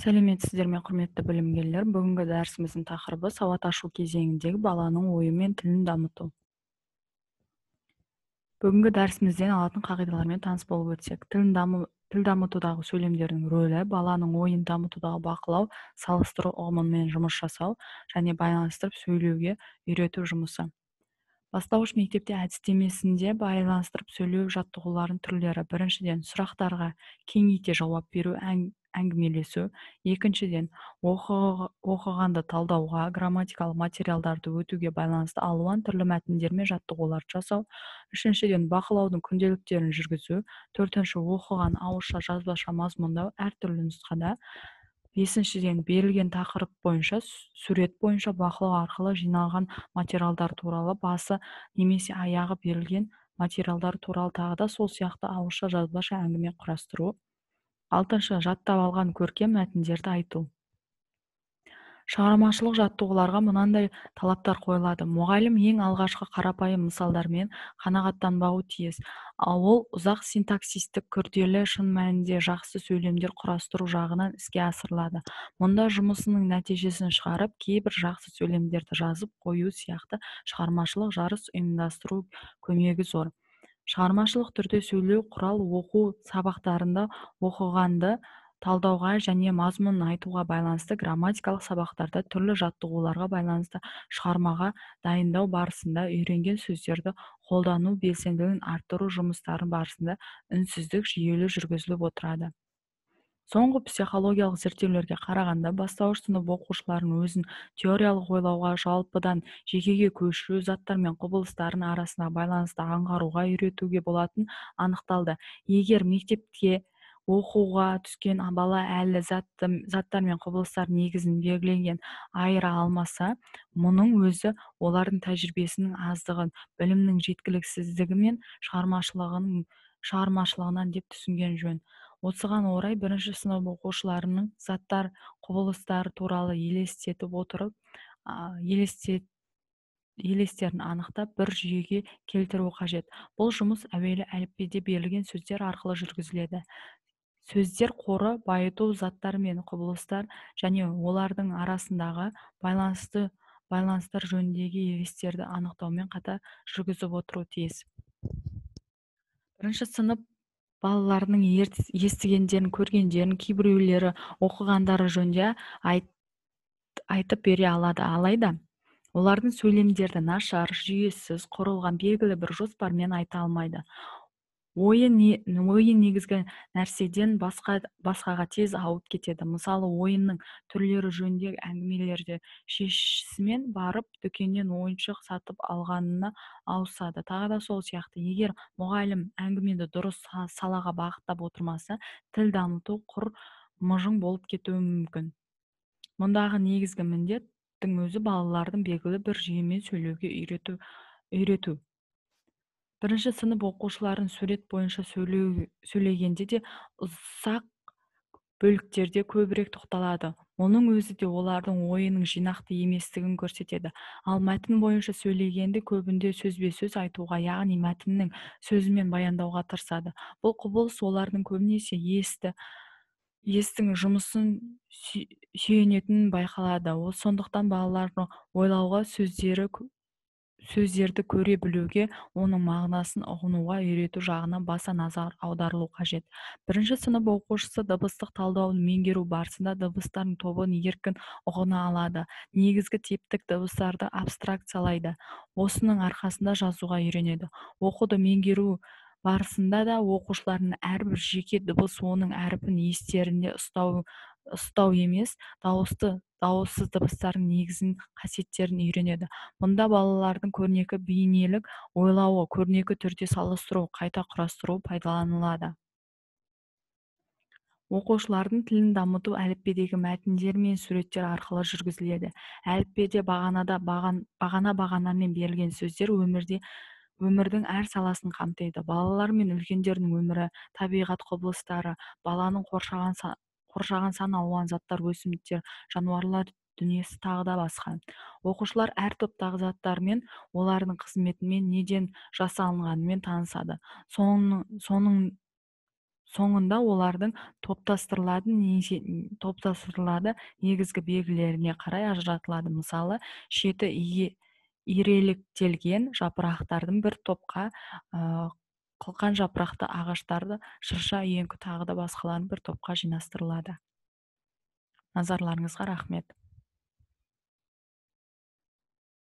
Сәлеметсіздер ме, құрметті білімгерлер? Бүгінгі дәрісіміздің тақырыбы сауат ашу кезеңіндегі баланың ойы мен тілін дамыту. Бүгінгі дәрісімізден алатын қағидалармен таныс болып өтсек, тіл дамытудағы сөйлемдердің рөлі, баланың ойын дамытудағы бақылау, салыстыру ұғымымен жұмыс жасау және байланыстырып сөйлеуге үйрету жұмысы. Бастауыш мектепте әдістемесінде байланыстырып сөйлеу жаттығуларының түрлері: біріншіден, сұрақтарға кеңейте жауап беру, әңгімелесу. Екіншіден, оқығанды талдауға, грамматикалық материалдарды өтуге байланысты алуан түрлі мәтіндер мен жаттығуларды жасау. Үшіншіден, бақылаудың күнделіктерін жүргізу. Төртінші, оқыған ауызша жазбаша мазмұндау әртүрлі нұсқада. Бесіншіден, берілген тақырып бойынша сурет бойынша бақылау арқылы жиналған материалдар туралы басы немесе аяғы берілген материалдар туралы тағы да сол сияқты ауызша жазбаша әңгіме құрастыру. Алтыншы, жаттап алған көркем мәтіндерді айту. Шығармашылық жаттығуларға мынандай талаптар қойылады. Мұғалім ең алғашқы қарапайым мысалдармен қанағаттанбауы тиіс. Ол ұзақ синтаксистік күрделі шын мәнінде жақсы сөйлемдер құрастыру жағынан іске асырылады. Мұнда жұмысының нәтижесін шығарып, кейбір жақсы сөйлемдерді жазып қою сияқты шығармашылық жарыс ұйымдастыру көмегі зор. Шығармашылық түрде сөйлеу құрал оқу сабақтарында оқығанды талдауға және мазмұнын айтуға байланысты, грамматикалық сабақтарда түрлі жаттығуларға байланысты шығармаға дайындау барысында үйренген сөздерді қолдану белсенділігін арттыру жұмыстары барысында үнсіздік жүйелі жүргізіліп отырады. Соңғы психологиялық зерттеулерге қарағанда, бастауыш сынып оқушыларының өзін теориялық ойлауға, жалпыдан жекеге көшіру, заттар мен құбылыстардың арасындағы байланысты аңғаруға үйретуге болатын анықталды. Егер мектепке оқуға түскен бала әлі заттар мен құбылыстар негізін белгіленген айыра алмаса, мұның өзі олардың тәжірибесінің аздығын, білімнің жеткіліксіздігі мен шығармашылығынан деп түсінген жөн. Осыған орай бірінші сынып оқушыларының заттар, құбылыстар туралы елестетіп отырып, елестерін анықтап бір жүйеге келтіру қажет. Бұл жұмыс әуелі әліппеде берілген сөздер арқылы жүргізіледі. Сөздер қоры байыту, заттар мен құбылыстар және олардың арасындағы байланыстар жөніндегі елестерді анықтаумен қатар жүргізіп отыру тиіс. Бірінші сынып балаларының естігендерін, көргендерін, кейбіреулері оқығандары жөнінде айтып бере алады. Алайда олардың сөйлемдерді нашар, жүйесіз құрылған белгілі бір жоспармен айта алмайды. Ойы негізгі нәрседен басқаға тез ауып кетеді. Мысалы, ойынның түрлері жөніндегі әңгімелерді шешісімен барып, дүкеннен ойыншық сатып алғанына ауысады. Тағы да сол сияқты, егер мұғалім әңгімені дұрыс салаға бағыттап отырмаса, тіл дамыту құр мыжың болып кетуі мүмкін. Мұндағы негізгі міндеттің өзі балалардың белгілі бір жүйемен сөйлеуге үйрету. Бірінші сынып оқушыларын сурет бойынша сөйлегенде де ұсақ бөліктерде көбірек тоқталады. Оның өзі де олардың ойының жинақты еместігін көрсетеді. Ал мәтін бойынша сөйлегенде көбінде сөзбе-сөз айтуға, яғни мәтіннің сөзімен баяндауға тырысады. Бұл құбылыс олардың көбінесе естің жұмысын сүйенетінін байқалады. Сондықтан балалардың ойлауға, сөздерді көре білуге, оның мағынасын ұғынуға үйрету жағына баса назар аударылу қажет. Бірінші сынып оқушысы дыбыстық талдауын меңгеру барысында дыбыстардың тобын еркін ұғына алады. Негізгі типтік дыбыстарды абстракциялайды. Осының арқасында жазуға үйренеді. Оқуды меңгеру барысында да оқушылардың әрбір жеке дыбыс оның әрпін естерінде ұстау емес, дауыссыз дыбыстардың негізін қасиеттерін үйренеді. Мұнда балалардың көрнекі бейнелік ойлауы, көрнекі түрде салыстыру, қайта құрастыру пайдаланылады. Оқушылардың тілін дамыту әліппедегі мәтіндер мен суреттер арқылы жүргізіледі. Әліппеде бағанамен берілген сөздер өмірдің әр саласын қамтиды. Балалар мен үлкендердің өмірі, табиғат құбылыстары, баланың қоршаған сан алуан заттар, өсімдіктер, жануарлар дүниесі тағы да басқа. Оқушылар әр топтағы заттармен, олардың қызметімен, неден жасалынғанымен танысады. соңында олардың топтастырылады негізгі белгілеріне қарай ажыратылады. Мысалы, шеті иреліктелген жапырақтардың бір топқа, қылқан жапырақты ағаштарды, шырша, үйеңкі тағы да басқаларын бір топқа жинастырылады. Назарларыңызға рахмет.